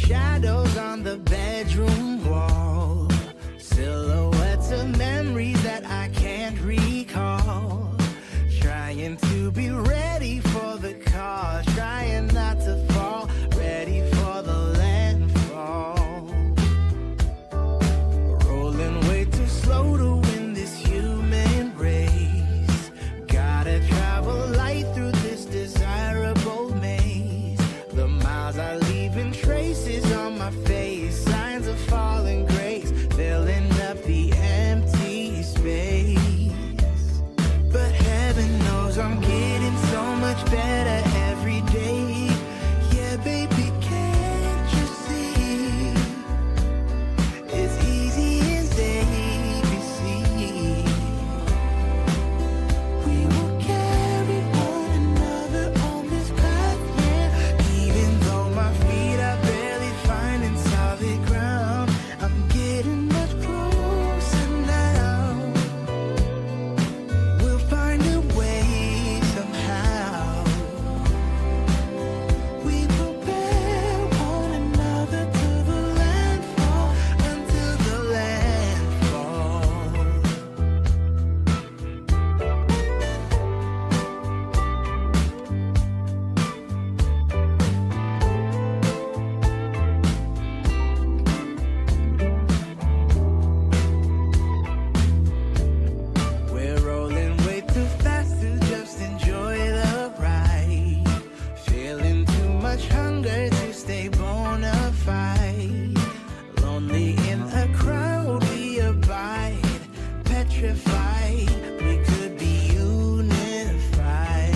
shadows on the bedroom wall, silhouettes of memories that I can't recall. Trying to be ready for the call, trying not to fall, ready for the landfall. Rolling way too slow to win this human race. Gotta travel light through this desirable maze. The miles are leaving traces on my face, signs of falling grace, filling up the empty space. But heaven knows I'm getting so much better every day. Yeah, baby, can't you see? It's easy as ABC. We will carry one another on this path, yeah. Even though my feet are barely finding solid ground, I'm getting much closer now. We'll find a way somehow. We prepare one another to the landfall, until the landfall. We're rolling way too fast to just enjoy the ride. Feeling too much hunger to stay bona fide. Lonely in a crowd we abide, petrified. We could be unified.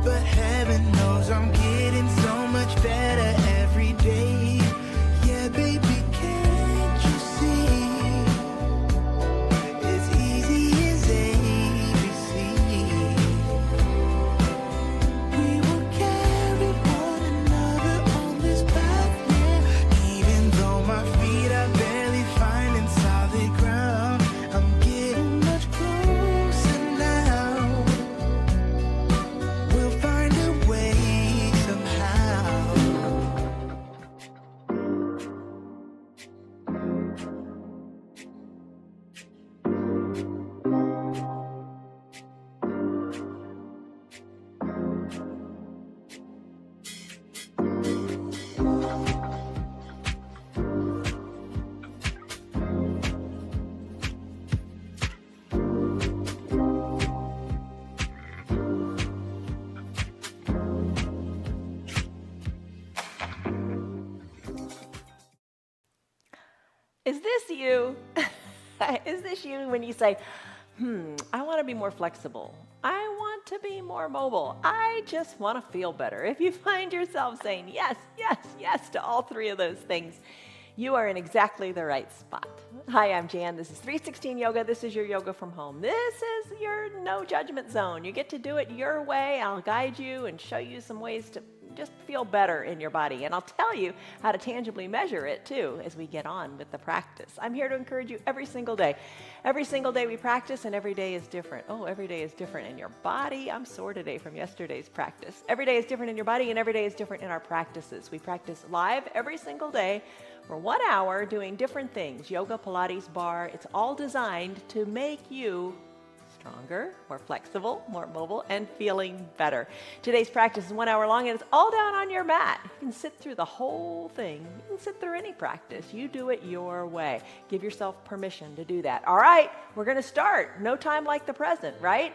But heaven knows I'm getting so much better every day. Yeah, baby, can't you see? It's easy as ABC. We will carry one another on this path, yeah. Even though my feet are barely finding solid ground, I'm getting much closer now. We'll find a way somehow. Is this you? Is this you when you say, I want to be more flexible. I want to be more mobile. I just want to feel better. If you find yourself saying yes, yes, yes to all three of those things, you are in exactly the right spot. Hi, I'm Jan. This is 316 Yoga. This is your yoga from home. This is your no judgment zone. You get to do it your way. I'll guide you and show you some ways to just feel better in your body. And I'll tell you how to tangibly measure it too as we get on with the practice. I'm here to encourage you every single day. Every single day we practice and every day is different. Oh, every day is different in your body. I'm sore today from yesterday's practice. Every day is different in your body and every day is different in our practices. We practice live every single day for 1 hour doing different things. Yoga, Pilates, bar. It's all designed to make you stronger, more flexible, more mobile, and feeling better. Today's practice is 1 hour long, and it's all down on your mat. You can sit through the whole thing. You can sit through any practice. You do it your way. Give yourself permission to do that. All right, we're going to start. No time like the present, right?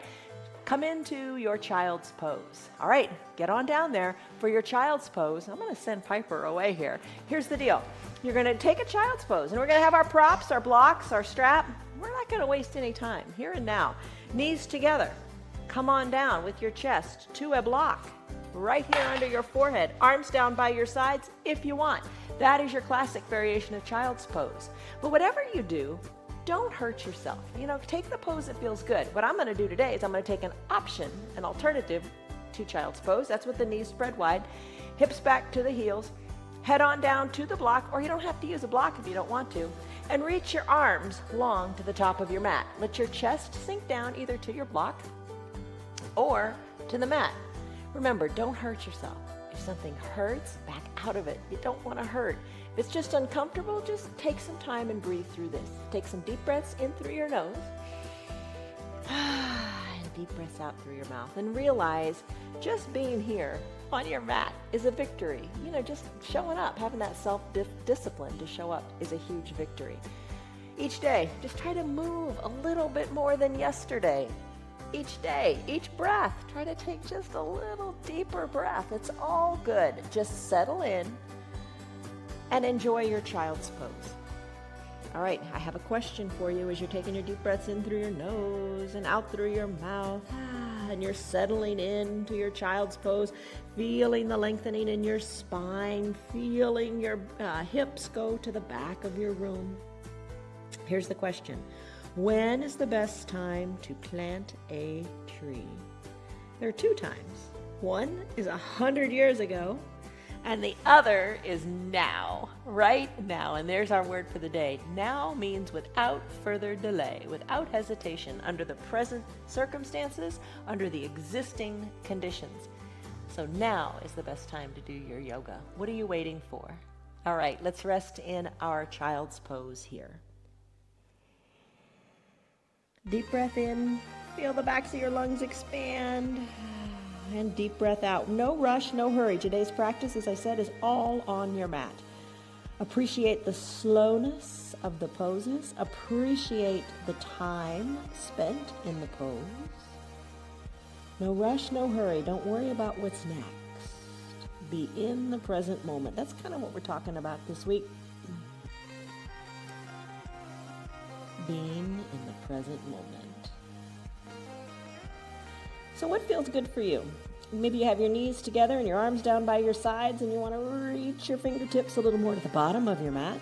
Come into your child's pose. All right, get on down there for your child's pose. I'm going to send Piper away here. Here's the deal. You're going to take a child's pose, and we're going to have our props, our blocks, our strap. We're not going to waste any time, here and now. Knees together. Come on down with your chest to a block right here under your forehead. Arms down by your sides if you want. That is your classic variation of child's pose. But whatever you do, don't hurt yourself. You know, take the pose that feels good. What I'm going to do today is I'm going to take an option, an alternative to child's pose. That's with the knees spread wide, hips back to the heels, head on down to the block, or you don't have to use a block if you don't want to, and reach your arms long to the top of your mat. Let your chest sink down either to your block or to the mat. Remember, don't hurt yourself. If something hurts, back out of it. You don't want to hurt. If it's just uncomfortable, just take some time and breathe through this. Take some deep breaths in through your nose and deep breaths out through your mouth, and realize just being here on your mat is a victory. You know, just showing up, having that self-discipline to show up is a huge victory. Each day, just try to move a little bit more than yesterday. Each day, each breath, try to take just a little deeper breath. It's all good. Just settle in and enjoy your child's pose. All right, I have a question for you as you're taking your deep breaths in through your nose and out through your mouth, and you're settling into your child's pose, feeling the lengthening in your spine, feeling your hips go to the back of your room. Here's the question. When is the best time to plant a tree? There are two times. One is 100 years ago, and the other is now, right now. And there's our word for the day. Now means without further delay, without hesitation, under the present circumstances, under the existing conditions. So now is the best time to do your yoga. What are you waiting for? All right, let's rest in our child's pose here. Deep breath in, feel the backs of your lungs expand, and deep breath out. No rush, no hurry. Today's practice, as I said, is all on your mat. Appreciate the slowness of the poses. Appreciate the time spent in the pose. No rush, no hurry. Don't worry about what's next. Be in the present moment. That's kind of what we're talking about this week. Being in the present moment. So what feels good for you? Maybe you have your knees together and your arms down by your sides and you want to reach your fingertips a little more to the bottom of your mat.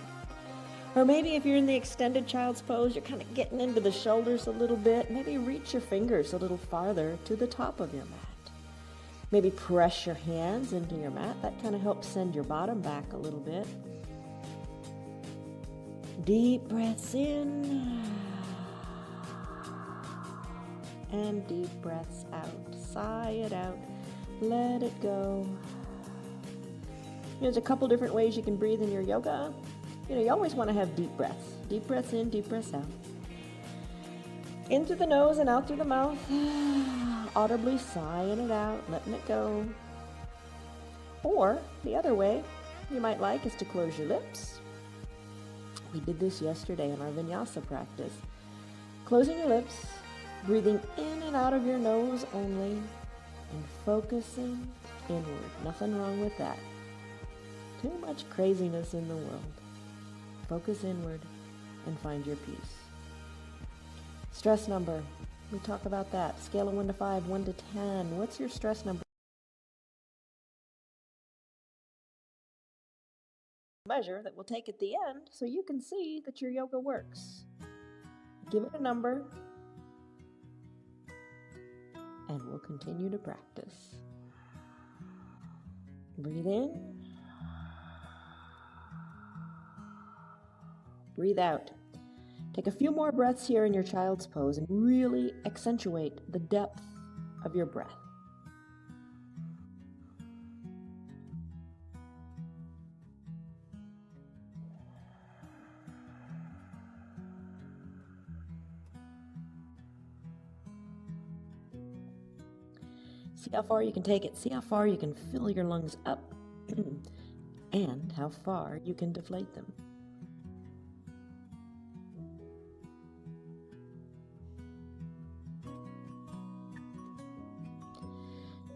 Or maybe if you're in the extended child's pose, you're kind of getting into the shoulders a little bit. Maybe reach your fingers a little farther to the top of your mat. Maybe press your hands into your mat. That kind of helps send your bottom back a little bit. Deep breaths in and deep breaths out. Sigh it out. Let it go. There's a couple different ways you can breathe in your yoga. You always want to have deep breaths. Deep breaths in, deep breaths out. In through the nose and out through the mouth. Audibly sighing it out, letting it go. Or the other way you might like is to close your lips. We did this yesterday in our vinyasa practice. Closing your lips, breathing in and out of your nose only, and focusing inward. Nothing wrong with that. Too much craziness in the world. Focus inward and find your peace. Stress number. We talk about that. Scale of 1 to 5, 1 to 10. What's your stress number? Measure that we'll take at the end so you can see that your yoga works. Give it a number and we'll continue to practice. Breathe in. Breathe out. Take a few more breaths here in your child's pose and really accentuate the depth of your breath. See how far you can take it. See how far you can fill your lungs up and how far you can deflate them.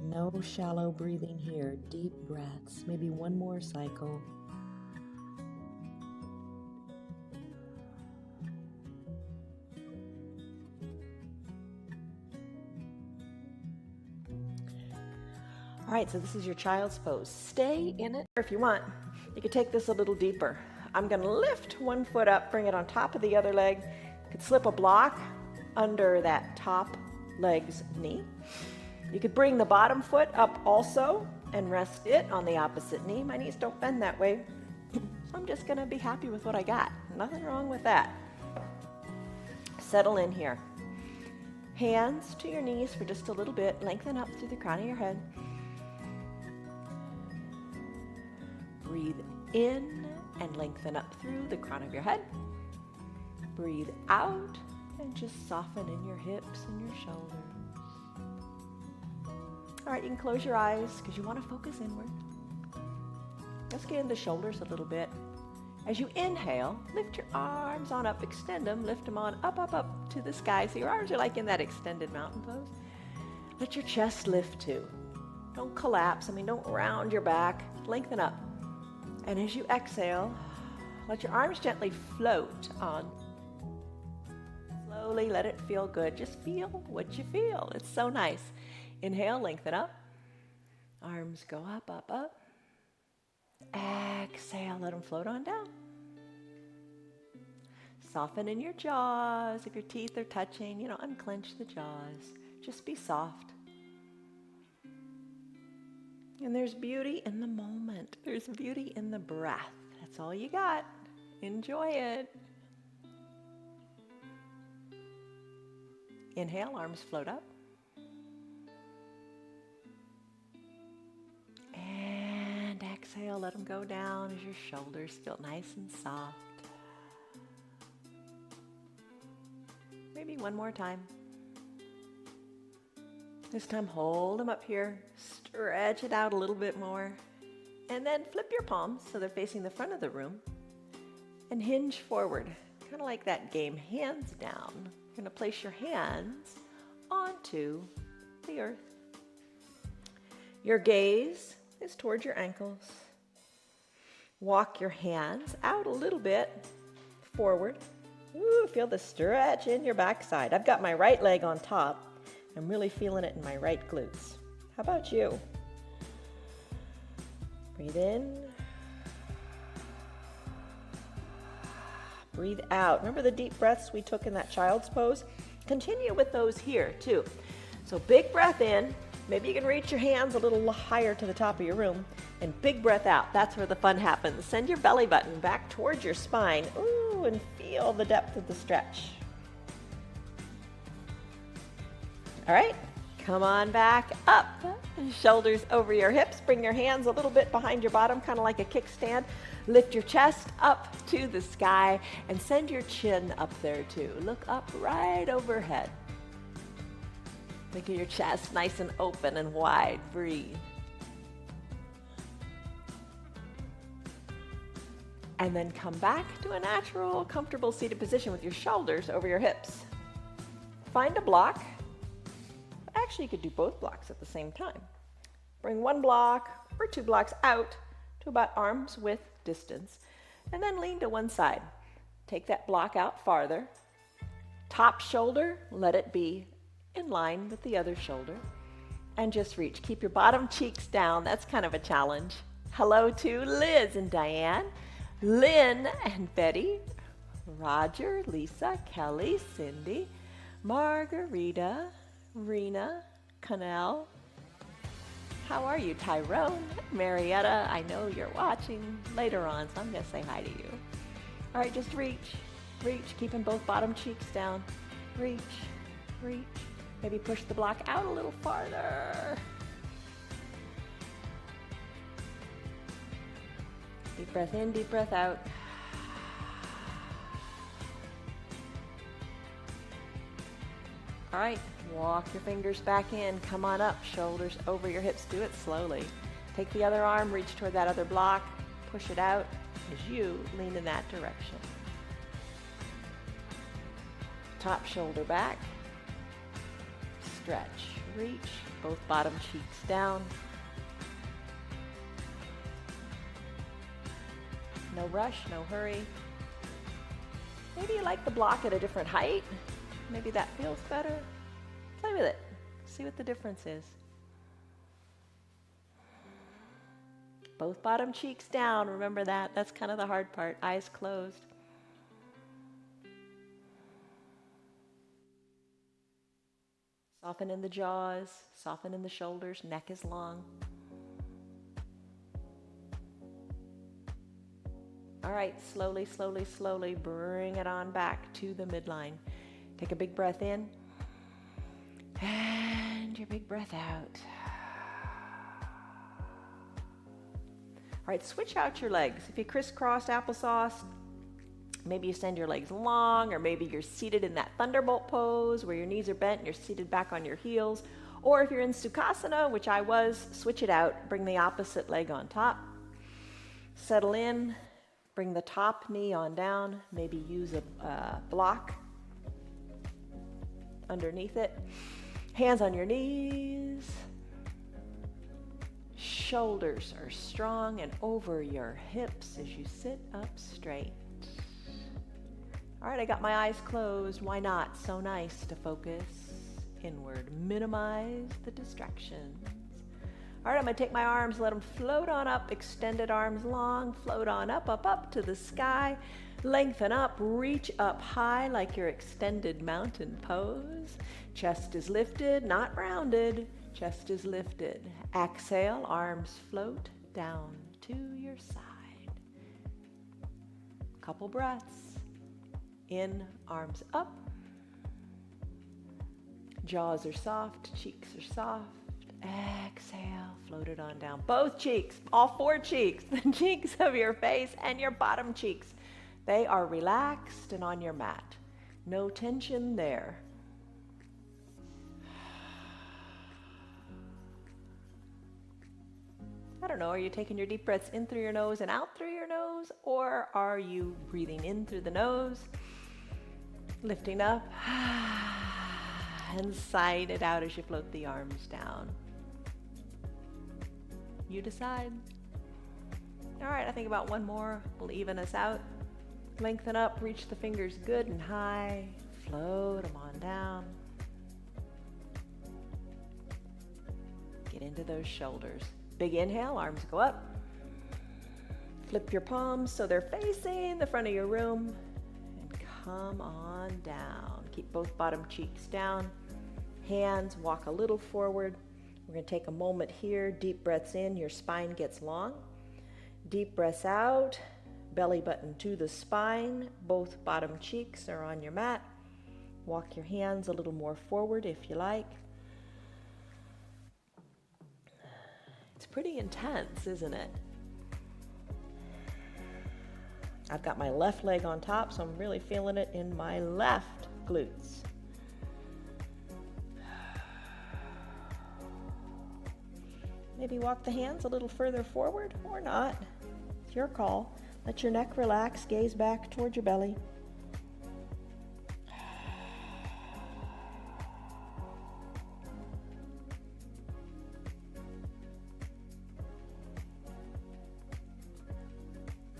No shallow breathing here. Deep breaths. Maybe one more cycle. All right, so this is your child's pose. Stay in it. Or if you want, you could take this a little deeper. I'm going to lift one foot up, bring it on top of the other leg. You could slip a block under that top leg's knee. You could bring the bottom foot up also and rest it on the opposite knee. My knees don't bend that way, so I'm just going to be happy with what I got. Nothing wrong with that. Settle in here. Hands to your knees for just a little bit. Lengthen up through the crown of your head. Breathe in and lengthen up through the crown of your head. Breathe out and just soften in your hips and your shoulders. All right, you can close your eyes because you want to focus inward. Let's get into shoulders a little bit. As you inhale, lift your arms on up, extend them, lift them on up, up, up to the sky. So your arms are like in that extended mountain pose. Let your chest lift too. Don't collapse. Don't round your back. Lengthen up. And as you exhale, let your arms gently float on. Slowly let it feel good. Just feel what you feel. It's so nice. Inhale, lengthen up. Arms go up, up, up. Exhale, let them float on down. Soften in your jaws. If your teeth are touching, unclench the jaws. Just be soft. And there's beauty in the moment. There's beauty in the breath. That's all you got. Enjoy it. Inhale, arms float up. And exhale, let them go down as your shoulders feel nice and soft. Maybe one more time. This time, hold them up here. Stretch it out a little bit more. And then flip your palms so they're facing the front of the room. And hinge forward, kind of like that game, hands down. You're going to place your hands onto the earth. Your gaze is towards your ankles. Walk your hands out a little bit forward. Ooh, feel the stretch in your backside. I've got my right leg on top. I'm really feeling it in my right glutes. How about you? Breathe in. Breathe out. Remember the deep breaths we took in that child's pose? Continue with those here too. So big breath in. Maybe you can reach your hands a little higher to the top of your room. And big breath out. That's where the fun happens. Send your belly button back towards your spine. Ooh, and feel the depth of the stretch. All right, come on back up. Shoulders over your hips. Bring your hands a little bit behind your bottom, kind of like a kickstand. Lift your chest up to the sky and send your chin up there too. Look up right overhead. Make your chest nice and open and wide. Breathe. And then come back to a natural, comfortable seated position with your shoulders over your hips. Find a block. Actually, you could do both blocks at the same time. Bring one block or two blocks out to about arm's width distance, and then lean to one side. Take that block out farther. Top shoulder, let it be in line with the other shoulder, and just reach. Keep your bottom cheeks down. That's kind of a challenge. Hello to Liz and Diane, Lynn and Betty, Roger, Lisa, Kelly, Cindy, Margarita, Rena, Canal. How are you? Tyrone, Marietta, I know you're watching later on, so I'm going to say hi to you. All right, just reach, keeping both bottom cheeks down. Reach. Maybe push the block out a little farther. Deep breath in, deep breath out. All right, walk your fingers back in. Come on up, shoulders over your hips. Do it slowly. Take the other arm, reach toward that other block. Push it out as you lean in that direction. Top shoulder back. Stretch, reach, both bottom cheeks down. No rush, no hurry. Maybe you like the block at a different height. Maybe that feels better. Play with it. See what the difference is. Both bottom cheeks down. Remember that. That's kind of the hard part. Eyes closed. Soften in the jaws. Soften in the shoulders. Neck is long. All right, slowly, slowly, slowly bring it on back to the midline. Take a big breath in, and your big breath out. All right, switch out your legs. If you crisscross applesauce, maybe you send your legs long, or maybe you're seated in that thunderbolt pose where your knees are bent and you're seated back on your heels. Or if you're in Sukhasana, which I was, switch it out. Bring the opposite leg on top. Settle in. Bring the top knee on down. Maybe use a block underneath it. Hands on your knees. Shoulders are strong and over your hips as you sit up straight. All right, I got my eyes closed. Why not? So nice to focus inward. Minimize the distractions. All right, I'm going to take my arms, let them float on up, extended arms long, float on up, up, up to the sky. Lengthen up, reach up high like your extended mountain pose. Chest is lifted, not rounded. Chest is lifted. Exhale, arms float down to your side. Couple breaths. In, arms up. Jaws are soft, cheeks are soft. Exhale, float it on down. Both cheeks, all four cheeks, the cheeks of your face and your bottom cheeks. They are relaxed and on your mat. No tension there. I don't know, are you taking your deep breaths in through your nose and out through your nose? Or are you breathing in through the nose, lifting up, and sigh it out as you float the arms down? You decide. All right, I think about one more will even us out. Lengthen up, reach the fingers good and high. Float them on down. Get into those shoulders. Big inhale, arms go up. Flip your palms so they're facing the front of your room. And come on down. Keep both bottom cheeks down. Hands, walk a little forward. We're going to take a moment here. Deep breaths in, your spine gets long. Deep breaths out, belly button to the spine. Both bottom cheeks are on your mat. Walk your hands a little more forward if you like. It's pretty intense, isn't it? I've got my left leg on top, so I'm really feeling it in my left glutes. Maybe walk the hands a little further forward or not. It's your call. Let your neck relax, gaze back toward your belly.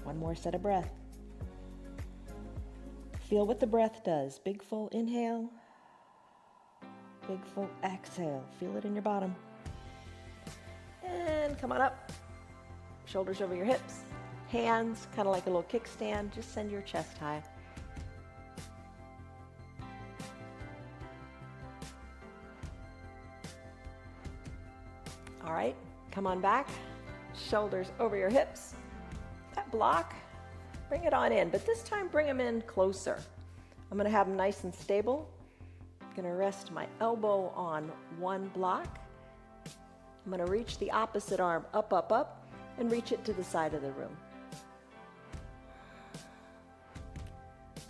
One more set of breath. Feel what the breath does. Big full inhale, big full exhale. Feel it in your bottom. And come on up. Shoulders over your hips. Hands, kind of like a little kickstand. Just send your chest high. All right, come on back. Shoulders over your hips. That block, bring it on in, but this time bring them in closer. I'm going to have them nice and stable. I'm going to rest my elbow on one block. I'm going to reach the opposite arm up, up, up, and reach it to the side of the room.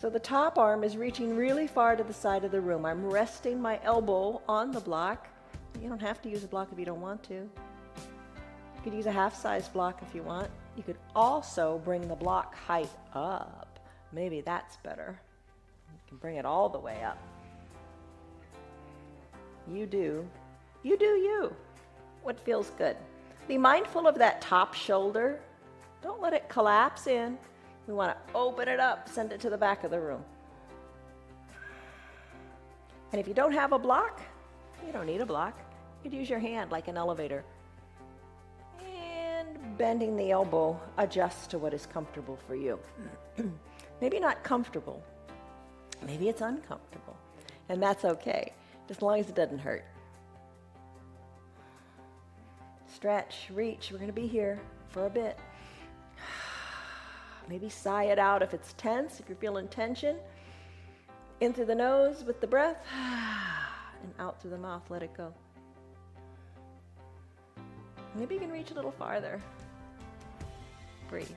So the top arm is reaching really far to the side of the room. I'm resting my elbow on the block. You don't have to use a block if you don't want to. You could use a half-size block if you want. You could also bring the block height up. Maybe that's better. You can bring it all the way up. You do. You do you. What feels good. Be mindful of that top shoulder. Don't let it collapse in. We want to open it up, send it to the back of the room. And if you don't have a block, you don't need a block. You could use your hand like an elevator. And bending the elbow, adjust to what is comfortable for you. Maybe not comfortable. Maybe it's uncomfortable. And that's okay, as long as it doesn't hurt. Stretch, reach. We're going to be here for a bit. Maybe sigh it out if it's tense, if you're feeling tension. In through the nose with the breath, and out through the mouth, let it go. Maybe you can reach a little farther. Breathe.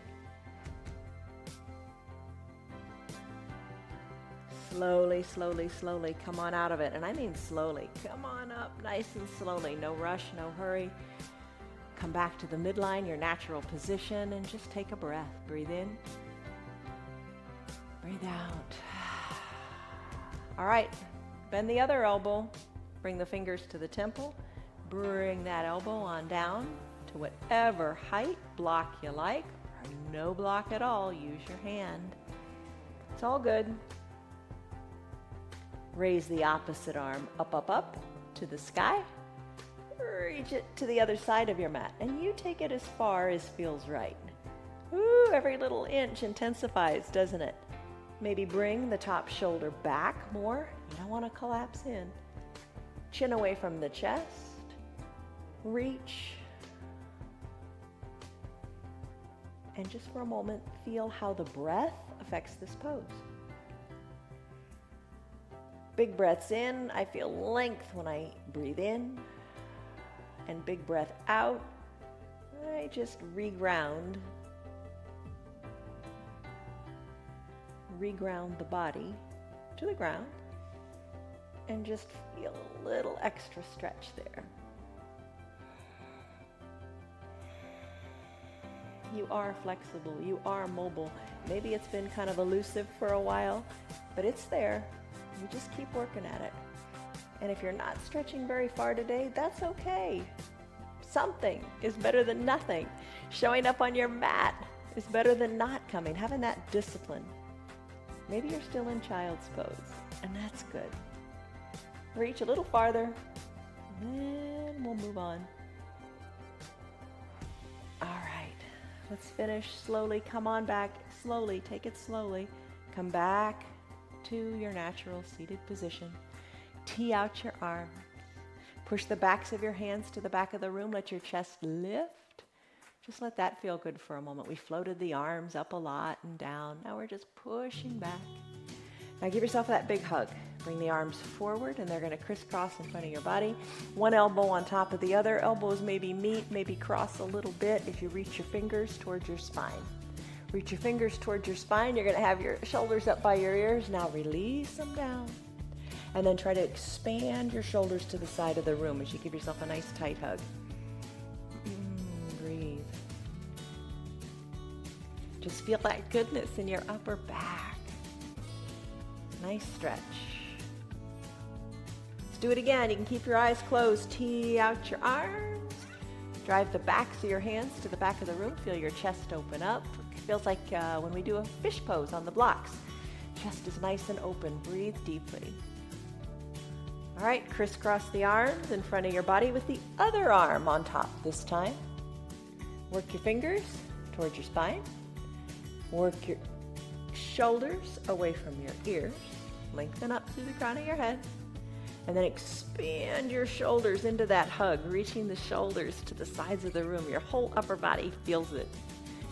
Slowly, slowly, slowly come on out of it. And I mean slowly. Come on up nice and slowly. No rush, no hurry. Come back to the midline, your natural position, and just take a breath. Breathe in. Breathe out. All right. Bend the other elbow. Bring the fingers to the temple. Bring that elbow on down to whatever height block you like, or no block at all. Use your hand. It's all good. Raise the opposite arm up, up, up to the sky. Reach it to the other side of your mat, and you take it as far as feels right. Ooh, every little inch intensifies, doesn't it? Maybe bring the top shoulder back more. You don't want to collapse in. Chin away from the chest. Reach. And just for a moment, feel how the breath affects this pose. Big breaths in. I feel length when I breathe in. And big breath out. I just reground. Reground the body to the ground. And just feel a little extra stretch there. You are flexible. You are mobile. Maybe it's been kind of elusive for a while, but it's there. You just keep working at it. And if you're not stretching very far today, that's okay. Something is better than nothing. Showing up on your mat is better than not coming, having that discipline. Maybe you're still in child's pose, and that's good. Reach a little farther, and then we'll move on. All right, let's finish slowly. Come on back slowly. Take it slowly. Come back to your natural seated position. Tee out your arms. Push the backs of your hands to the back of the room. Let your chest lift. Just let that feel good for a moment. We floated the arms up a lot and down. Now we're just pushing back. Now give yourself that big hug. Bring the arms forward, and they're going to crisscross in front of your body. One elbow on top of the other. Elbows maybe meet, maybe cross a little bit as you reach your fingers towards your spine. Reach your fingers towards your spine. You're going to have your shoulders up by your ears. Now release them down. And then try to expand your shoulders to the side of the room as you give yourself a nice tight hug. Breathe. Just feel that goodness in your upper back. Nice stretch. Let's do it again. You can keep your eyes closed. Tee out your arms. Drive the backs of your hands to the back of the room. Feel your chest open up. It feels like when we do a fish pose on the blocks. Chest is nice and open. Breathe deeply. All right, crisscross the arms in front of your body with the other arm on top this time. Work your fingers towards your spine. Work your shoulders away from your ears. Lengthen up through the crown of your head. And then expand your shoulders into that hug, reaching the shoulders to the sides of the room. Your whole upper body feels it.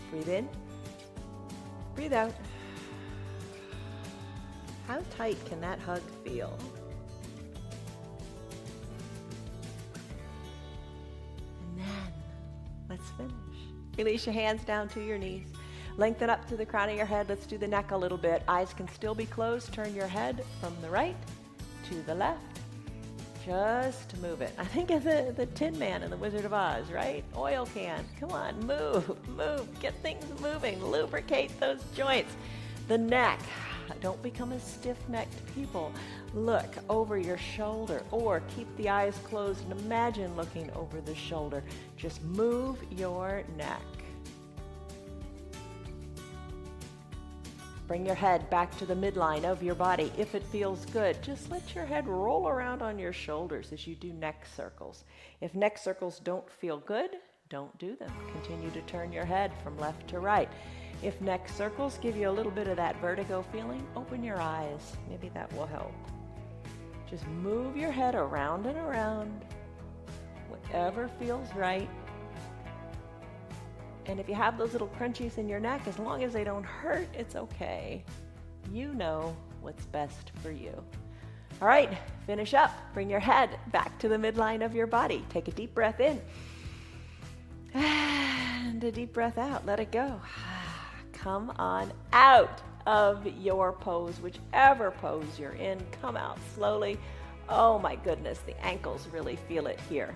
Breathe in. Breathe out. How tight can that hug feel? Let's finish. Release your hands down to your knees. Lengthen up to the crown of your head. Let's do the neck a little bit. Eyes can still be closed. Turn your head from the right to the left. Just move it. I think of the Tin Man in The Wizard of Oz, right? Oil can. Come on, move. Get things moving. Lubricate those joints. The neck. Don't become a stiff-necked people. Look over your shoulder or keep the eyes closed and imagine looking over the shoulder. Just move your neck. Bring your head back to the midline of your body. If it feels good, just let your head roll around on your shoulders as you do neck circles. If neck circles don't feel good, don't do them. Continue to turn your head from left to right. If neck circles give you a little bit of that vertigo feeling, open your eyes. Maybe that will help. Just move your head around and around, whatever feels right. And if you have those little crunchies in your neck, as long as they don't hurt, it's okay. You know what's best for you. All right, finish up. Bring your head back to the midline of your body. Take a deep breath in. And And a deep breath out. Let it go. Come on out of your pose, whichever pose you're in. Come out slowly. Oh my goodness, the ankles really feel it here.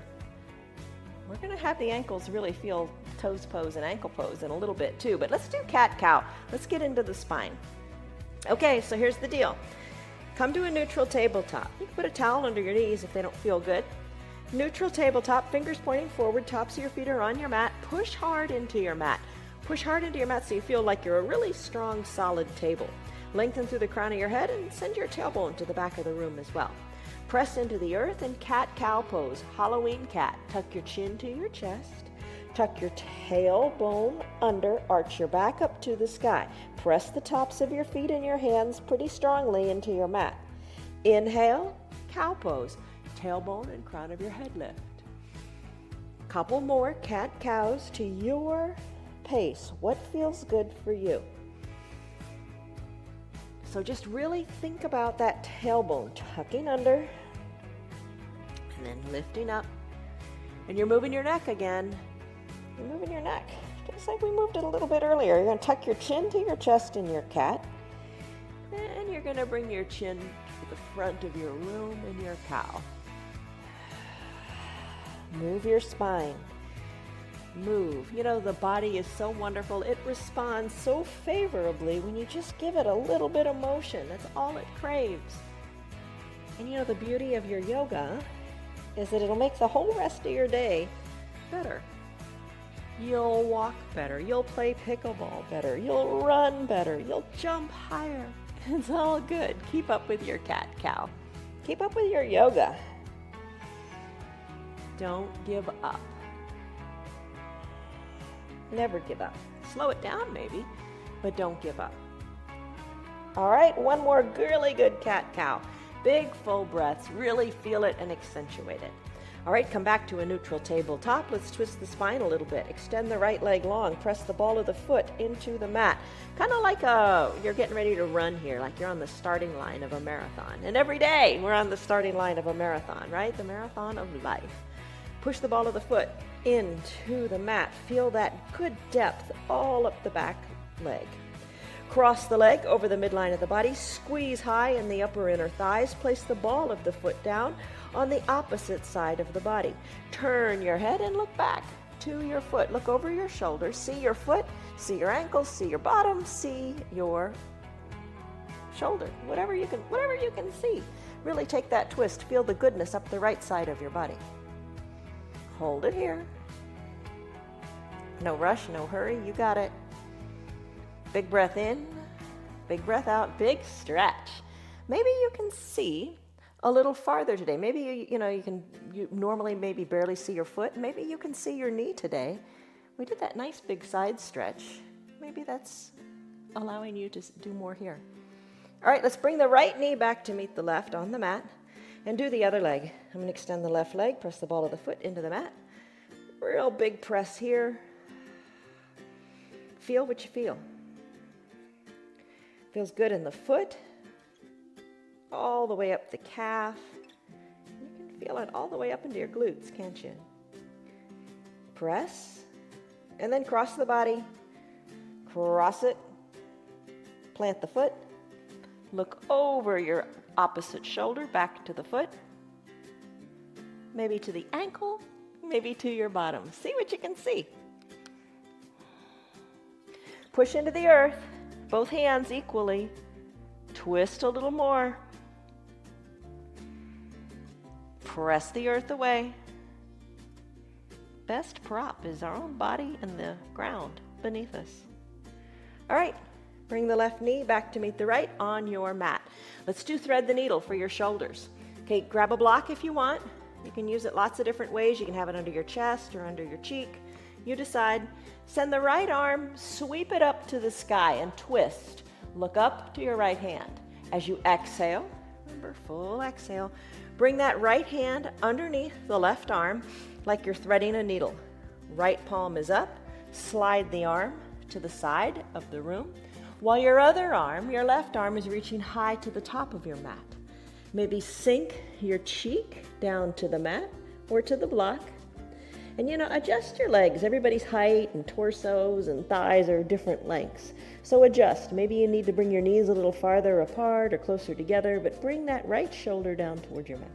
We're going to have the ankles really feel toes pose and ankle pose in a little bit too, but let's do cat-cow. Let's get into the spine. Okay, so here's the deal. Come to a neutral tabletop. You can put a towel under your knees if they don't feel good. Neutral tabletop, fingers pointing forward, tops of your feet are on your mat. Push hard into your mat. Push hard into your mat so you feel like you're a really strong, solid table. Lengthen through the crown of your head and send your tailbone to the back of the room as well. Press into the earth and cat-cow pose, Halloween cat. Tuck your chin to your chest. Tuck your tailbone under, arch your back up to the sky. Press the tops of your feet and your hands pretty strongly into your mat. Inhale, cow pose, tailbone and crown of your head lift. Couple more cat-cows to your pace. What feels good for you? So just really think about that tailbone tucking under and then lifting up. And you're moving your neck again. You're moving your neck, just like we moved it a little bit earlier. You're going to tuck your chin to your chest in your cat. And you're going to bring your chin to the front of your room in your cow. Move your spine. Move. You know, the body is so wonderful. It responds so favorably when you just give it a little bit of motion. That's all it craves. And you know, the beauty of your yoga is that it'll make the whole rest of your day better. You'll walk better. You'll play pickleball better. You'll run better. You'll jump higher. It's all good. Keep up with your cat-cow. Keep up with your yoga. Don't give up. Never give up. Slow it down maybe, but don't give up. All right, one more really good cat-cow. Big full breaths, really feel it and accentuate it. All right, come back to a neutral tabletop. Let's twist the spine a little bit. Extend the right leg long. Press the ball of the foot into the mat. Kind of like you're getting ready to run here, like you're on the starting line of a marathon. And every day we're on the starting line of a marathon, right? The marathon of life. Push the ball of the foot into the mat. Feel that good depth all up the back leg. Cross the leg over the midline of the body. Squeeze high in the upper inner thighs. Place the ball of the foot down on the opposite side of the body. Turn your head and look back to your foot. Look over your shoulder. See your foot, see your ankles, see your bottom, see your shoulder. Whatever you can see. Really take that twist. Feel the goodness up the right side of your body. Hold it here. No rush, no hurry. You got it. Big breath in, big breath out, big stretch. Maybe you can see a little farther today. Maybe you normally maybe barely see your foot. Maybe you can see your knee today. We did that nice big side stretch. Maybe that's allowing you to do more here. All right, let's bring the right knee back to meet the left on the mat and do the other leg. I'm going to extend the left leg, press the ball of the foot into the mat. Real big press here. Feel what you feel. Feels good in the foot, all the way up the calf. You can feel it all the way up into your glutes, can't you? Press, and then cross the body. Cross it, plant the foot, look over your opposite shoulder, back to the foot, maybe to the ankle, maybe to your bottom. See what you can see. Push into the earth. Both hands equally. Twist a little more. Press the earth away. Best prop is our own body and the ground beneath us. All right, bring the left knee back to meet the right on your mat. Let's do thread the needle for your shoulders. Okay, grab a block if you want. You can use it lots of different ways. You can have it under your chest or under your cheek. You decide. Send the right arm, sweep it up to the sky and twist. Look up to your right hand. As you exhale, remember, full exhale, bring that right hand underneath the left arm like you're threading a needle. Right palm is up. Slide the arm to the side of the room, while your other arm, your left arm, is reaching high to the top of your mat. Maybe sink your cheek down to the mat or to the block. And adjust your legs. Everybody's height and torsos and thighs are different lengths. So adjust. Maybe you need to bring your knees a little farther apart or closer together, but bring that right shoulder down towards your mat.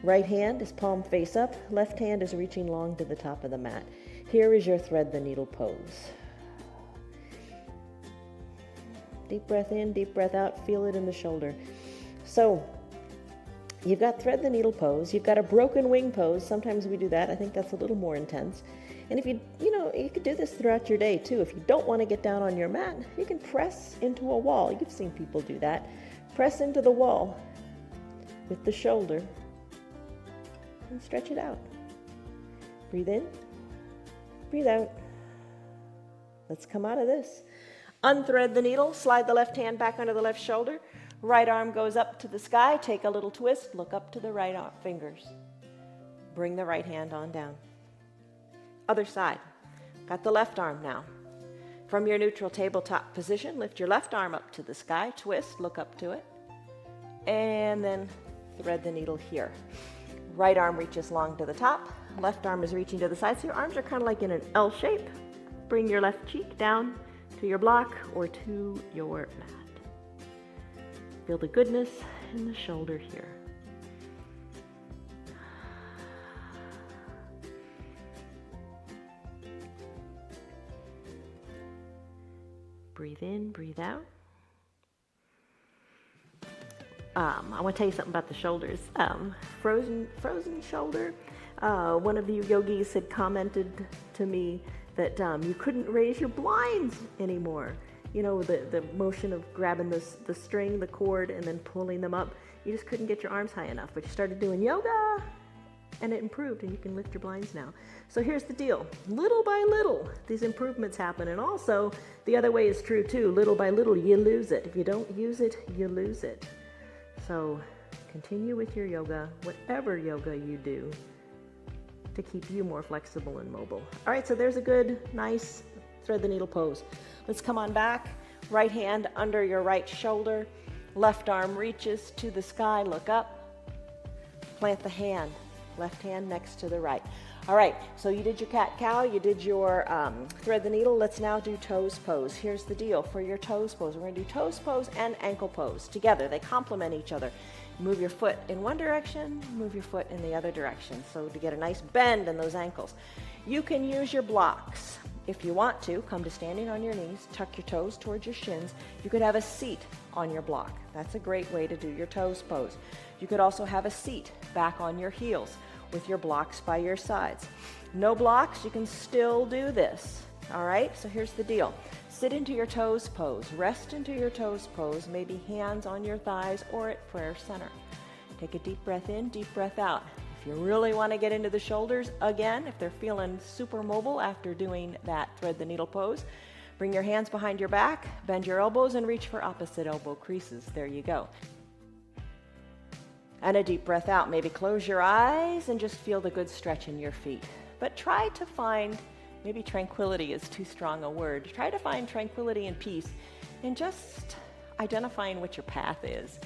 Right hand is palm face up. Left hand is reaching long to the top of the mat. Here is your thread the needle pose. Deep breath in, deep breath out. Feel it in the shoulder. So you've got thread the needle pose. You've got a broken wing pose. Sometimes we do that. I think that's a little more intense. And if you could do this throughout your day too. If you don't want to get down on your mat, you can press into a wall. You've seen people do that. Press into the wall with the shoulder and stretch it out. Breathe in, breathe out. Let's come out of this. Unthread the needle, slide the left hand back under the left shoulder. Right arm goes up to the sky. Take a little twist, look up to the right fingers. Bring the right hand on down. Other side. Got the left arm now. From your neutral tabletop position, lift your left arm up to the sky, twist, look up to it, and then thread the needle here. Right arm reaches long to the top, left arm is reaching to the side, so your arms are kind of like in an L shape. Bring your left cheek down to your block or to your mat. Feel the goodness in the shoulder here. Breathe in, breathe out. I want to tell you something about the shoulders. Frozen shoulder. One of you yogis had commented to me that you couldn't raise your blinds anymore. The motion of grabbing the string, the cord, and then pulling them up. You just couldn't get your arms high enough, but you started doing yoga, and it improved, and you can lift your blinds now. So here's the deal. Little by little, these improvements happen, and also, the other way is true too. Little by little, you lose it. If you don't use it, you lose it. So continue with your yoga, whatever yoga you do, to keep you more flexible and mobile. All right, so there's a good, nice thread the needle pose. Let's come on back. Right hand under your right shoulder. Left arm reaches to the sky, look up. Plant the hand, left hand next to the right. All right, so you did your cat-cow, you did your thread the needle. Let's now do toes pose. Here's the deal. For your toes pose, we're going to do toes pose and ankle pose together. They complement each other. Move your foot in one direction, move your foot in the other direction. So to get a nice bend in those ankles. You can use your blocks. If you want to, come to standing on your knees, tuck your toes towards your shins. You could have a seat on your block. That's a great way to do your toes pose. You could also have a seat back on your heels with your blocks by your sides. No blocks, you can still do this. All right, so here's the deal. Sit into your toes pose, rest into your toes pose, maybe hands on your thighs or at prayer center. Take a deep breath in, deep breath out. If you really want to get into the shoulders again, if they're feeling super mobile after doing that thread the needle pose, bring your hands behind your back, bend your elbows and reach for opposite elbow creases. There you go. And a deep breath out. Maybe close your eyes and just feel the good stretch in your feet. But try to find, maybe tranquility is too strong a word. Try to find tranquility and peace in just identifying what your path is.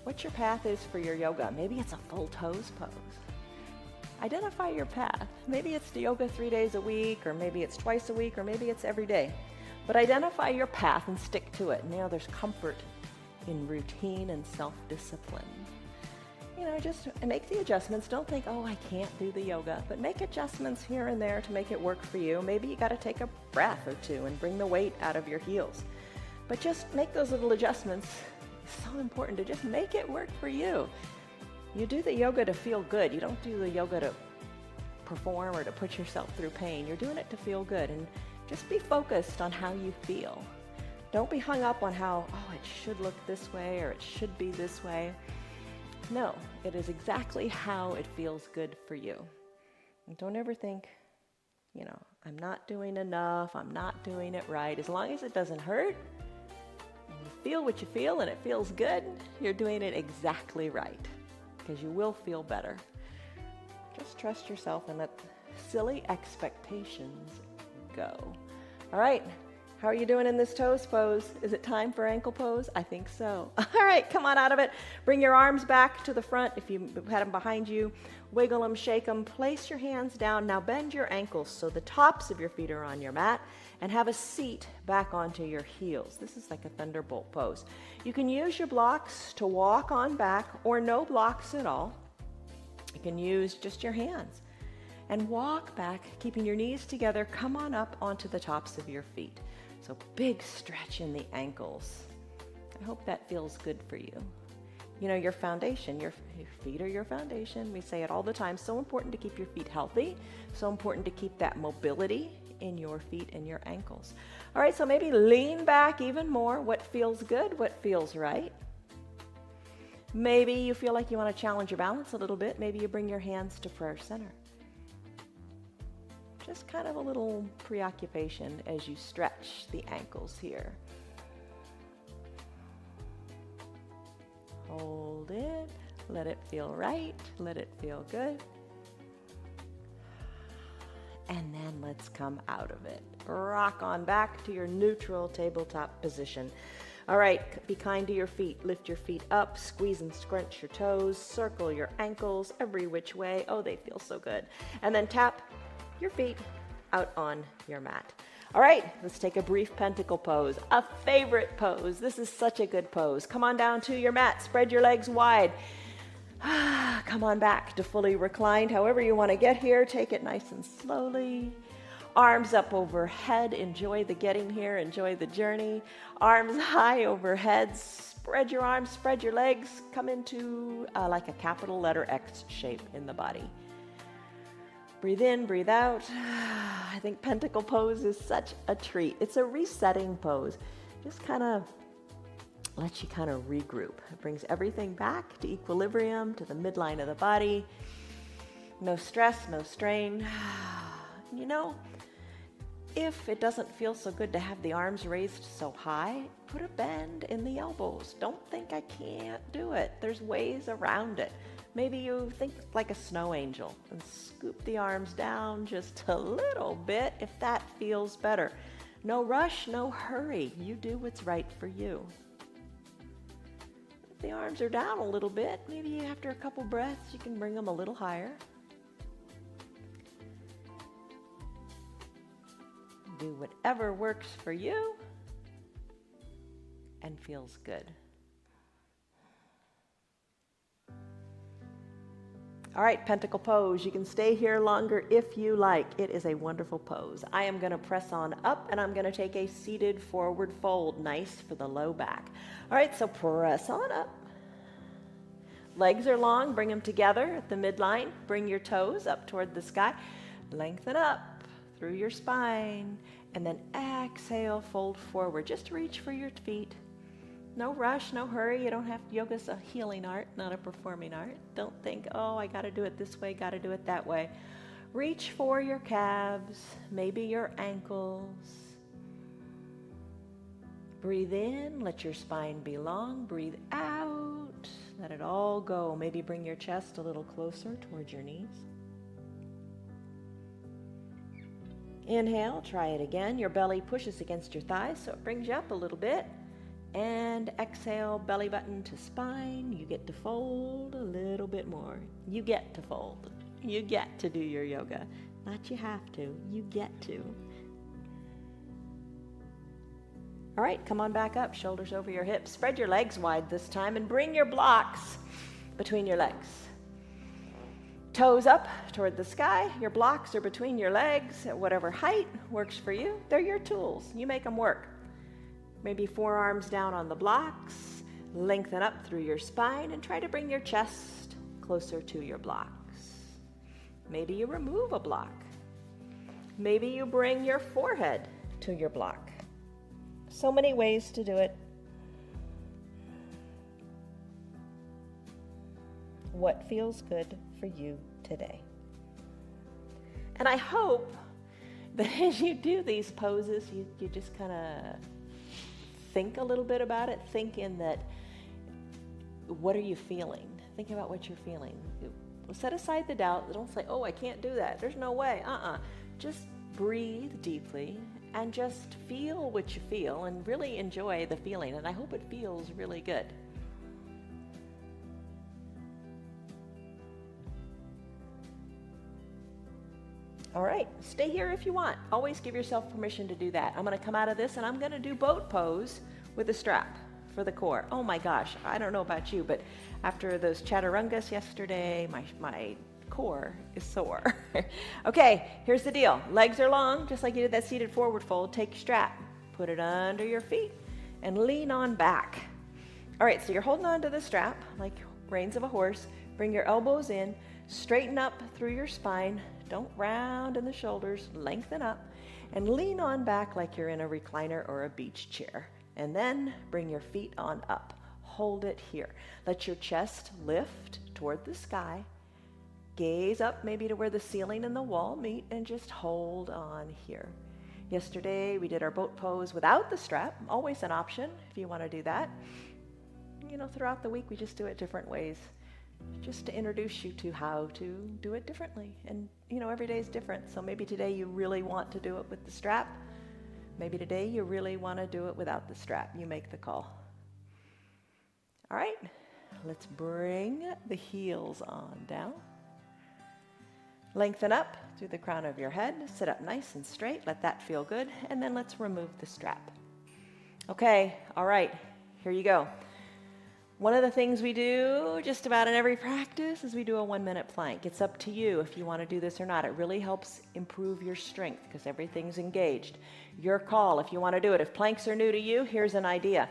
What your path is for your yoga. Maybe it's a full toes pose. Identify your path. Maybe it's the yoga 3 days a week, or maybe it's twice a week, or maybe it's every day. But identify your path and stick to it. And there's comfort in routine and self-discipline. Just make the adjustments. Don't think, oh, I can't do the yoga, but make adjustments here and there to make it work for you. Maybe you got to take a breath or two and bring the weight out of your heels. But just make those little adjustments. It's so important to just make it work for you. You do the yoga to feel good. You don't do the yoga to perform or to put yourself through pain. You're doing it to feel good, and just be focused on how you feel. Don't be hung up on how, oh, it should look this way or it should be this way. No, it is exactly how it feels good for you. And don't ever think, I'm not doing enough, I'm not doing it right. As long as it doesn't hurt, and you feel what you feel and it feels good, you're doing it exactly right, because you will feel better. Just trust yourself and let silly expectations go. All right, How are you doing in this toes pose? Is it time for ankle pose? I think so. All right, come on out of it. Bring your arms back to the front if you had them behind you. Wiggle them, shake them. Place your hands down. Now bend your ankles so the tops of your feet are on your mat, and have a seat back onto your heels. This is like a thunderbolt pose. You can use your blocks to walk on back or no blocks at all. You can use just your hands and walk back, keeping your knees together. Come on up onto the tops of your feet. So big stretch in the ankles. I hope that feels good for you. You know, your foundation, your feet are your foundation. We say it all the time. So important to keep your feet healthy. So important to keep that mobility in your feet and your ankles. All right, so maybe lean back even more. What feels good? What feels right? Maybe you feel like you want to challenge your balance a little bit. Maybe you bring your hands to prayer center. Just kind of a little preoccupation as you stretch the ankles here. Hold it. Let it feel right. Let it feel good. And then let's come out of it. Rock on back to your neutral tabletop position. All right, be kind to your feet. Lift your feet up, squeeze and scrunch your toes, circle your ankles every which way. Oh, they feel so good. And then tap your feet out on your mat. All right, let's take a brief pentacle pose, a favorite pose. This is such a good pose. Come on down to your mat, spread your legs wide. Come on back to fully reclined. However you want to get here, take it nice and slowly. Arms up overhead. Enjoy the getting here. Enjoy the journey. Arms high overhead. Spread your arms, spread your legs. Come into like a capital letter X shape in the body. Breathe in, breathe out. I think pentacle pose is such a treat. It's a resetting pose. Just kind of lets you kind of regroup. It brings everything back to equilibrium, to the midline of the body. No stress, no strain. You know, if it doesn't feel so good to have the arms raised so high, put a bend in the elbows. Don't think I can't do it. There's ways around it. Maybe you think like a snow angel and scoop the arms down just a little bit if that feels better. No rush, no hurry. You do what's right for you. If the arms are down a little bit, maybe after a couple breaths you can bring them a little higher. Do whatever works for you and feels good. All right, pentacle pose. You can stay here longer if you like. It is a wonderful pose. I am going to press on up and I'm going to take a seated forward fold. Nice for the low back. All right, so press on up. Legs are long. Bring them together at the midline. Bring your toes up toward the sky. Lengthen up through your spine. And then exhale, fold forward. Just reach for your feet. No rush, no hurry. You don't have, yoga's a healing art, not a performing art. Don't think, oh, I got to do it this way, got to do it that way. Reach for your calves, maybe your ankles. Breathe in, let your spine be long. Breathe out, let it all go. Maybe bring your chest a little closer towards your knees. Inhale, try it again. Your belly pushes against your thighs, so it brings you up a little bit. And exhale, belly button to spine. You get to fold a little bit more. You get to fold. You get to do your yoga. Not you have to, you get to. All right, come on back up, shoulders over your hips. Spread your legs wide this time and bring your blocks between your legs. Toes up toward the sky. Your blocks are between your legs at whatever height works for you. They're your tools. You make them work. Maybe forearms down on the blocks, lengthen up through your spine, and try to bring your chest closer to your blocks. Maybe you remove a block. Maybe you bring your forehead to your block. So many ways to do it. What feels good for you today? And I hope that as you do these poses, you just kind of think a little bit about it. Think in that, what are you feeling? Think about what you're feeling. Set aside the doubt. Don't say, oh, I can't do that. There's no way. Just breathe deeply and just feel what you feel and really enjoy the feeling. And I hope it feels really good. All right, stay here if you want. Always give yourself permission to do that. I'm gonna come out of this and I'm gonna do boat pose with a strap for the core. Oh my gosh, I don't know about you, but after those chaturangas yesterday, my core is sore. Okay, here's the deal. Legs are long, just like you did that seated forward fold. Take your strap, put it under your feet, and lean on back. All right, so you're holding on to the strap like reins of a horse. Bring your elbows in, straighten up through your spine. Don't round in the shoulders, lengthen up, and lean on back like you're in a recliner or a beach chair. And then bring your feet on up. Hold it here. Let your chest lift toward the sky. Gaze up maybe to where the ceiling and the wall meet, and just hold on here. Yesterday we did our boat pose without the strap. Always an option if you want to do that. You know, throughout the week we just do it different ways, just to introduce you to how to do it differently. And you know, every day is different. So maybe today you really want to do it with the strap. Maybe today you really want to do it without the strap. You make the call. All right, let's bring the heels on down. Lengthen up through the crown of your head. Sit up nice and straight. Let that feel good. And then let's remove the strap. Okay, all right, here you go. One of the things we do just about in every practice is we do a 1-minute plank. It's up to you if you want to do this or not. It really helps improve your strength because everything's engaged. Your call if you want to do it. If planks are new to you, here's an idea.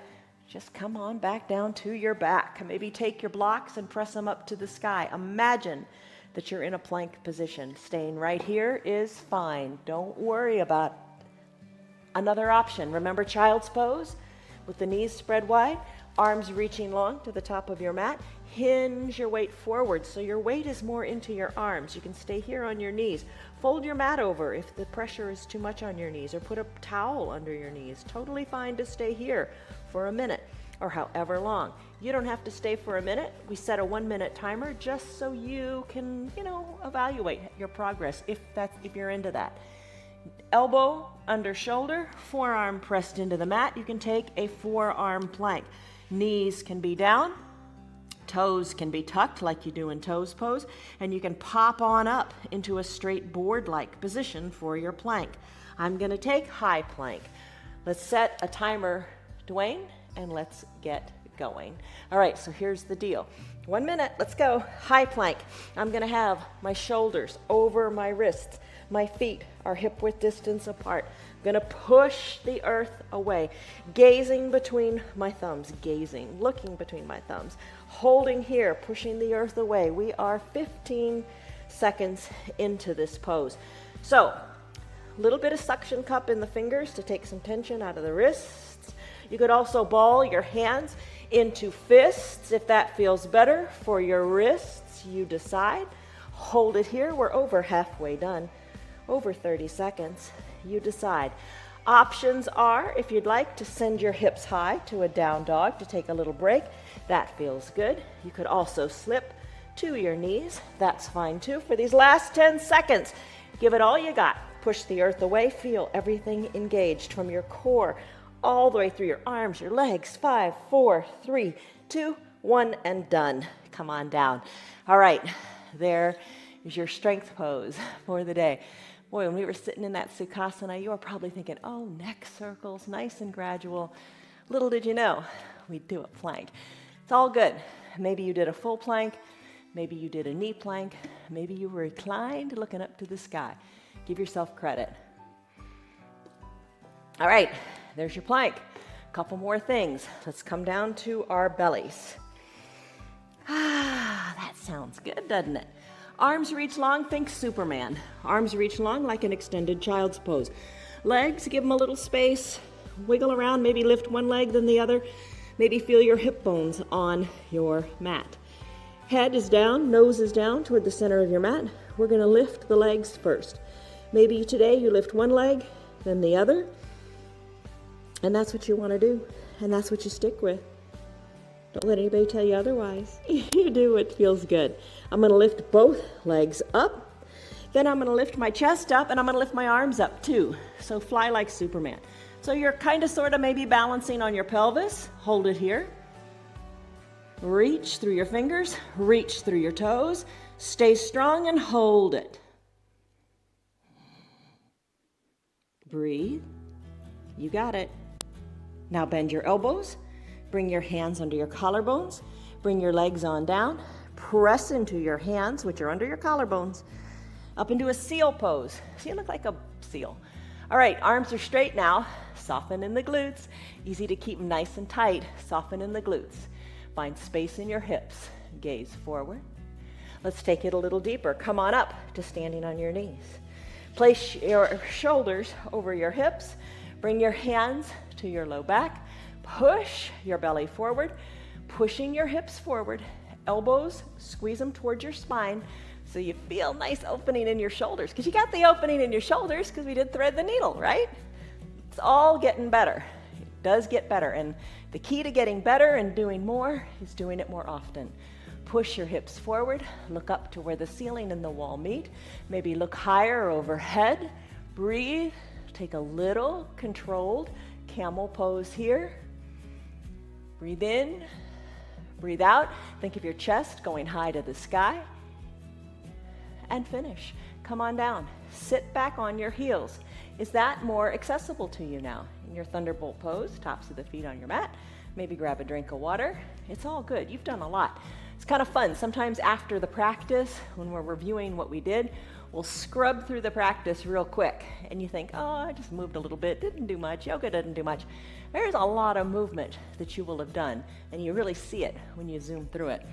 Just come on back down to your back. Maybe take your blocks and press them up to the sky. Imagine that you're in a plank position. Staying right here is fine. Don't worry about another option. Remember child's pose with the knees spread wide? Arms reaching long to the top of your mat. Hinge your weight forward so your weight is more into your arms. You can stay here on your knees. Fold your mat over if the pressure is too much on your knees, or put a towel under your knees. Totally fine to stay here for a minute or however long. You don't have to stay for a minute. We set a 1-minute timer just so you can, evaluate your progress if you're into that. Elbow under shoulder, forearm pressed into the mat. You can take a forearm plank. Knees can be down, toes can be tucked like you do in toes pose, and you can pop on up into a straight board-like position for your plank. I'm gonna take high plank. Let's set a timer, Dwayne, and let's get going. All right, so here's the deal. 1 minute, let's go. High plank. I'm gonna have my shoulders over my wrists. My feet are hip width distance apart. I'm gonna push the earth away, gazing between my thumbs, looking between my thumbs, holding here, pushing the earth away. We are 15 seconds into this pose. So, a little bit of suction cup in the fingers to take some tension out of the wrists. You could also ball your hands into fists if that feels better. For your wrists, you decide. Hold it here. We're over halfway done. Over 30 seconds, you decide. Options are, if you'd like to send your hips high to a down dog to take a little break, that feels good. You could also slip to your knees, that's fine too. For these last 10 seconds, give it all you got. Push the earth away, feel everything engaged from your core all the way through your arms, your legs. 5, 4, 3, 2, 1, and done. Come on down. All right, there is your strength pose for the day. Boy, when we were sitting in that Sukhasana, you were probably thinking, oh, neck circles, nice and gradual. Little did you know, we'd do a plank. It's all good. Maybe you did a full plank. Maybe you did a knee plank. Maybe you were reclined looking up to the sky. Give yourself credit. All right, there's your plank. A couple more things. Let's come down to our bellies. That sounds good, doesn't it? Arms reach long, think Superman. Arms reach long like an extended child's pose. Legs, give them a little space. Wiggle around, maybe lift one leg then the other. Maybe feel your hip bones on your mat. Head is down, nose is down toward the center of your mat. We're gonna lift the legs first. Maybe today you lift one leg, then the other. And that's what you wanna do. And that's what you stick with. Don't let anybody tell you otherwise. You do what feels good. I'm gonna lift both legs up. Then I'm going to lift my chest up and I'm going to lift my arms up too. So fly like Superman. So you're kind of sort of maybe balancing on your pelvis. Hold it here. Reach through your fingers, reach through your toes. Stay strong and hold it. Breathe. You got it. Now bend your elbows. Bring your hands under your collarbones. Bring your legs on down. Press into your hands, which are under your collarbones, up into a seal pose. So you look like a seal. All right, arms are straight now. Soften in the glutes. Easy to keep nice and tight. Soften in the glutes. Find space in your hips. Gaze forward. Let's take it a little deeper. Come on up to standing on your knees. Place your shoulders over your hips. Bring your hands to your low back. Push your belly forward, pushing your hips forward. Elbows, squeeze them towards your spine so you feel nice opening in your shoulders. Because you got the opening in your shoulders because we did thread the needle, right? It's all getting better. It does get better. And the key to getting better and doing more is doing it more often. Push your hips forward. Look up to where the ceiling and the wall meet. Maybe look higher overhead. Breathe. Take a little controlled camel pose here. Breathe in. Breathe out. Think of your chest going high to the sky. And finish. Come on down. Sit back on your heels. Is that more accessible to you now? In your thunderbolt pose, tops of the feet on your mat. Maybe grab a drink of water. It's all good. You've done a lot. It's kind of fun. Sometimes after the practice, when we're reviewing what we did, we'll scrub through the practice real quick. And you think, oh, I just moved a little bit. Didn't do much. Yoga doesn't do much. There's a lot of movement that you will have done. And you really see it when you zoom through it.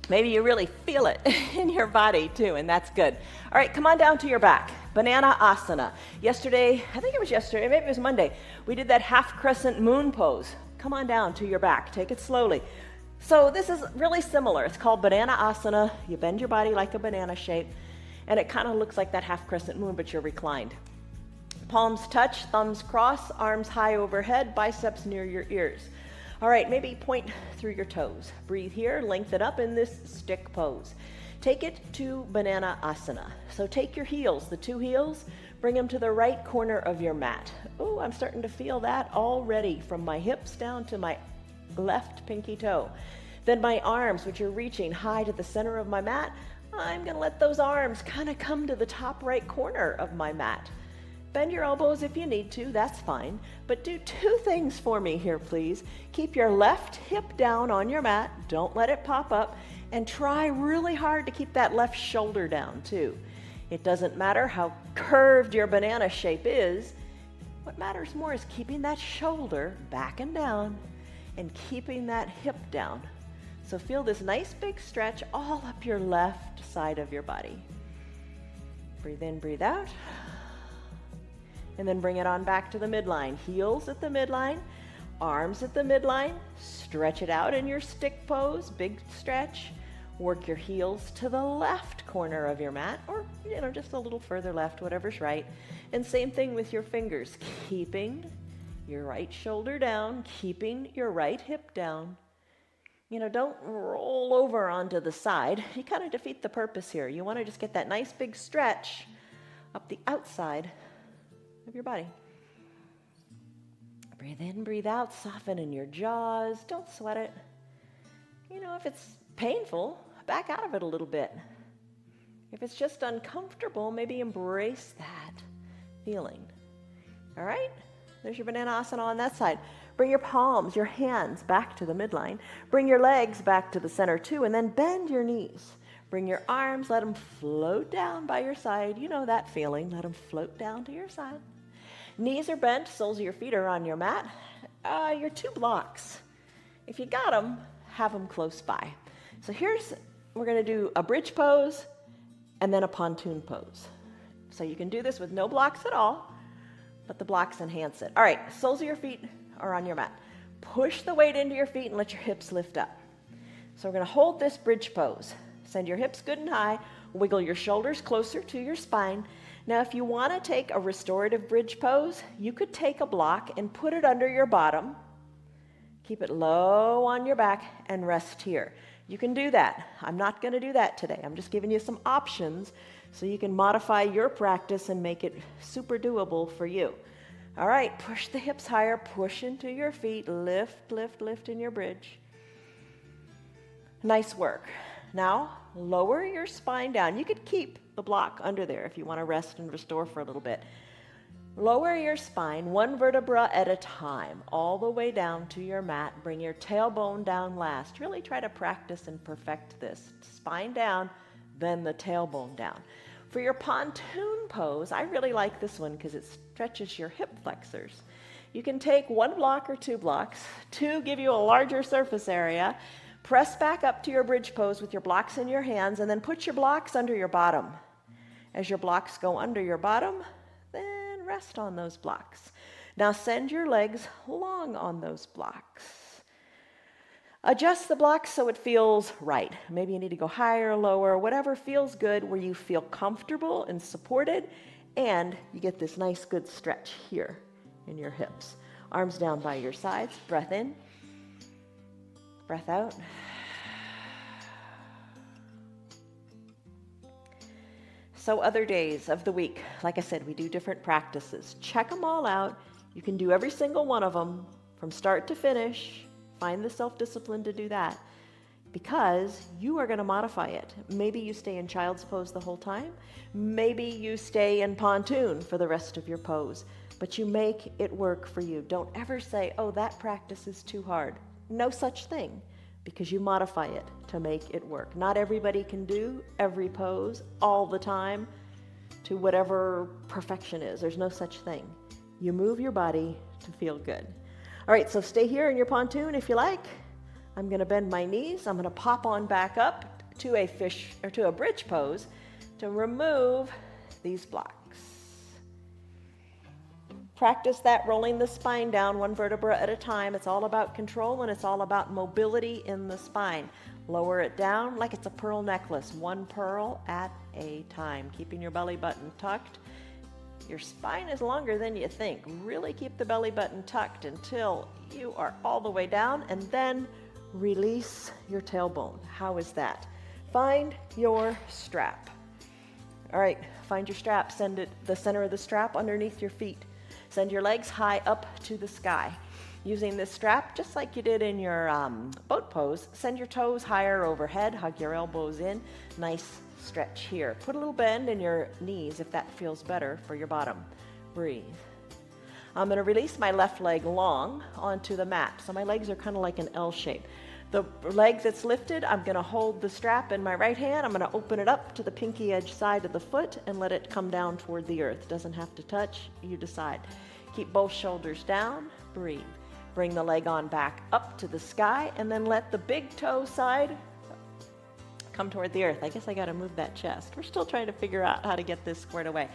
Maybe you really feel it in your body too, and that's good. All right, come on down to your back. Banana asana. Yesterday, I think it was yesterday, maybe it was Monday, we did that half crescent moon pose. Come on down to your back. Take it slowly. So this is really similar. It's called banana asana. You bend your body like a banana shape, and it kind of looks like that half crescent moon, but you're reclined. Palms touch, thumbs cross, arms high overhead, biceps near your ears. All right, maybe point through your toes. Breathe here, lengthen up in this stick pose. Take it to banana asana. So take your heels, the two heels, bring them to the right corner of your mat. Oh, I'm starting to feel that already from my hips down to my left pinky toe. Then my arms, which are reaching high to the center of my mat, I'm gonna let those arms kind of come to the top right corner of my mat. Bend your elbows if you need to, that's fine. But do two things for me here, please. Keep your left hip down on your mat, don't let it pop up, and try really hard to keep that left shoulder down too. It doesn't matter how curved your banana shape is. What matters more is keeping that shoulder back and down and keeping that hip down. So feel this nice big stretch all up your left side of your body. Breathe in, breathe out. And then bring it on back to the midline. Heels at the midline, arms at the midline. Stretch it out in your stick pose, big stretch. Work your heels to the left corner of your mat, or just a little further left, whatever's right. And same thing with your fingers, keeping your right shoulder down, keeping your right hip down. Don't roll over onto the side. You kind of defeat the purpose here. You want to just get that nice big stretch up the outside of your body. Breathe in, breathe out, soften in your jaws. Don't sweat it. If it's painful, back out of it a little bit. If it's just uncomfortable, maybe embrace that feeling. All right? There's your banana asana on that side. Bring your palms, your hands back to the midline. Bring your legs back to the center too, and then bend your knees. Bring your arms, let them float down by your side. You know that feeling. Let them float down to your side. Knees are bent, soles of your feet are on your mat. Your two blocks. If you got them, have them close by. So we're going to do a bridge pose and then a pontoon pose. So you can do this with no blocks at all, but the blocks enhance it. All right, soles of your feet are on your mat. Push the weight into your feet and let your hips lift up. So we're going to hold this bridge pose. Send your hips good and high. Wiggle your shoulders closer to your spine. Now, if you want to take a restorative bridge pose, you could take a block and put it under your bottom. Keep it low on your back and rest here. You can do that. I'm not going to do that today. I'm just giving you some options so you can modify your practice and make it super doable for you. All right, push the hips higher, push into your feet, lift, lift, lift in your bridge. Nice work. Now, lower your spine down. You could keep the block under there if you want to rest and restore for a little bit. Lower your spine one vertebra at a time, all the way down to your mat. Bring your tailbone down last. Really try to practice and perfect this. Spine down, then the tailbone down. For your pontoon pose, I really like this one because it stretches your hip flexors. You can take one block or two blocks to give you a larger surface area. Press back up to your bridge pose with your blocks in your hands, and then put your blocks under your bottom. As your blocks go under your bottom, then rest on those blocks. Now send your legs long on those blocks. Adjust the blocks so it feels right. Maybe you need to go higher, lower, whatever feels good, where you feel comfortable and supported, and you get this nice good stretch here in your hips. Arms down by your sides, breath in, breath out. So other days of the week, like I said, we do different practices. Check them all out. You can do every single one of them from start to finish. Find the self-discipline to do that because you are going to modify it. Maybe you stay in child's pose the whole time. Maybe you stay in pontoon for the rest of your pose, but you make it work for you. Don't ever say, oh, that practice is too hard. No such thing, because you modify it to make it work. Not everybody can do every pose all the time to whatever perfection is. There's no such thing. You move your body to feel good. All right, so stay here in your pontoon if you like. I'm going to bend my knees. I'm going to pop on back up to a fish or to a bridge pose to remove these blocks. Practice that rolling the spine down one vertebra at a time. It's all about control and it's all about mobility in the spine. Lower it down like it's a pearl necklace, one pearl at a time, keeping your belly button tucked. Your spine is longer than you think. Really keep the belly button tucked until you are all the way down, and then release your tailbone. How is that? Find your strap. All right, find your strap. Send it the center of the strap underneath your feet. Send your legs high up to the sky. Using this strap, just like you did in your boat pose, send your toes higher overhead, hug your elbows in. Nice stretch here. Put a little bend in your knees if that feels better for your bottom. Breathe. I'm going to release my left leg long onto the mat. So my legs are kind of like an L shape. The leg that's lifted, I'm going to hold the strap in my right hand. I'm going to open it up to the pinky edge side of the foot and let it come down toward the earth. Doesn't have to touch. You decide. Keep both shoulders down. Breathe. Bring the leg on back up to the sky and then let the big toe side come toward the earth. I guess I got to move that chest. We're still trying to figure out how to get this squared away.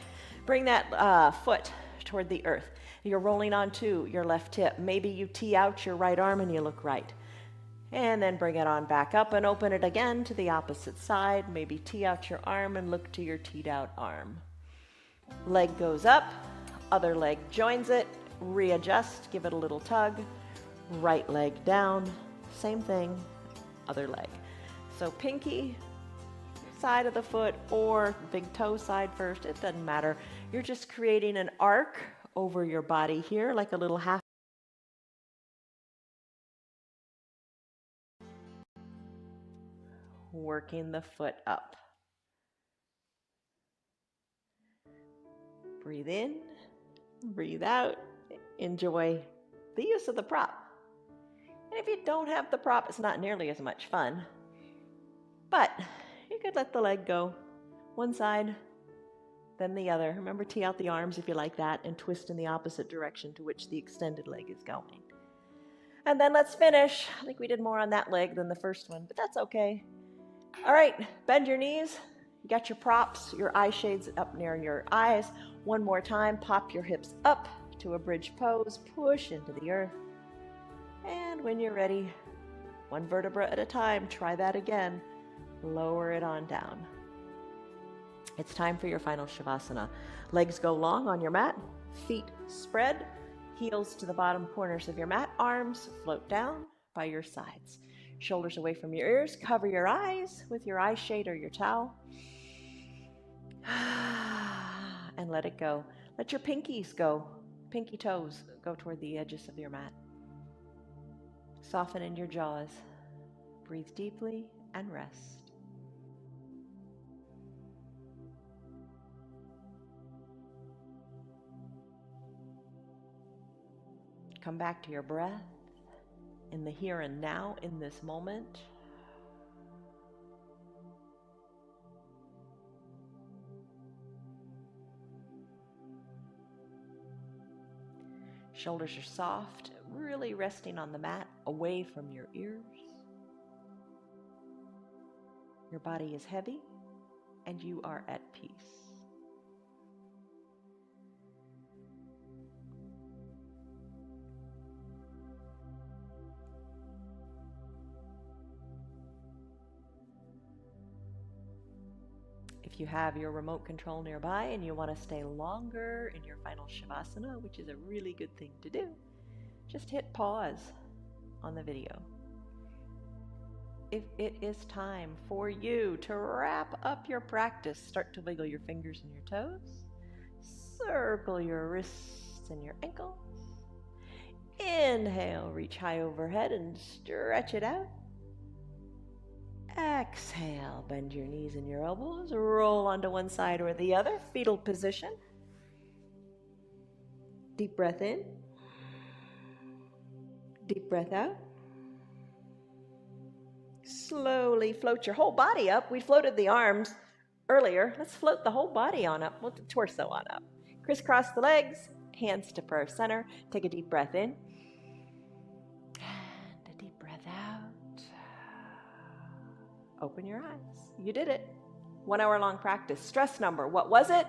Bring that foot toward the earth. You're rolling onto your left hip. Maybe you tee out your right arm and you look right. And then bring it on back up and open it again to the opposite side. Maybe tee out your arm and look to your teed out arm. Leg goes up, other leg joins it, readjust, give it a little tug. Right leg down, same thing, other leg. So pinky side of the foot or big toe side first, it doesn't matter. You're just creating an arc over your body here, like a little half. Working the foot up. Breathe in, breathe out. Enjoy the use of the prop. And if you don't have the prop, it's not nearly as much fun. But you could let the leg go one side, then the other. Remember, tee out the arms if you like that and twist in the opposite direction to which the extended leg is going. And then let's finish. I think we did more on that leg than the first one, but that's okay. All right, bend your knees. You got your props, your eye shades up near your eyes. One more time, pop your hips up to a bridge pose, push into the earth. And when you're ready, one vertebra at a time, try that again. Lower it on down. It's time for your final Shavasana. Legs go long on your mat, feet spread, heels to the bottom corners of your mat, arms float down by your sides. Shoulders away from your ears. Cover your eyes with your eye shade or your towel. And let it go. Let your pinkies go. Pinky toes go toward the edges of your mat. Soften in your jaws. Breathe deeply and rest. Come back to your breath in the here and now, in this moment. Shoulders are soft, really resting on the mat, away from your ears. Your body is heavy, and you are at peace. If you have your remote control nearby and you want to stay longer in your final Shavasana, which is a really good thing to do, just hit pause on the video. If it is time for you to wrap up your practice, start to wiggle your fingers and your toes, circle your wrists and your ankles. Inhale, reach high overhead and stretch it out. Exhale, bend your knees and your elbows, roll onto one side or the other, fetal position. Deep breath in, deep breath out. Slowly float your whole body up. We floated the arms earlier. Let's float the whole body on up, the torso on up. Crisscross the legs, hands to prayer center. Take a deep breath in. And a deep breath out. Open your eyes. You did it. 1 hour long practice. Stress number, what was it?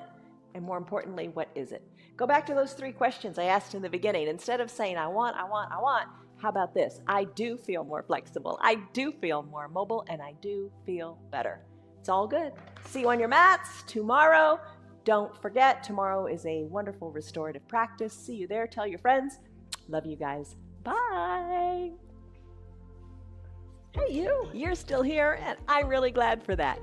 And more importantly, what is it? Go back to those 3 questions I asked in the beginning. Instead of saying, I want, how about this? I do feel more flexible. I do feel more mobile, and I do feel better. It's all good. See you on your mats tomorrow. Don't forget, tomorrow is a wonderful restorative practice. See you there. Tell your friends. Love you guys. Bye. Hey, you're still here, and I'm really glad for that.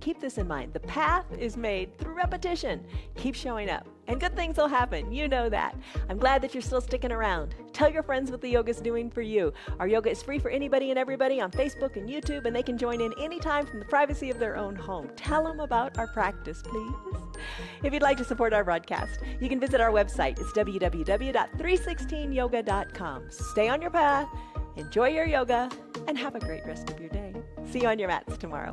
Keep this in mind. The path is made through repetition. Keep showing up, and good things will happen. You know that. I'm glad that you're still sticking around. Tell your friends what the yoga's doing for you. Our yoga is free for anybody and everybody on Facebook and YouTube, and they can join in anytime from the privacy of their own home. Tell them about our practice, please. If you'd like to support our broadcast, you can visit our website. It's www.316yoga.com. Stay on your path, enjoy your yoga, and have a great rest of your day. See you on your mats tomorrow.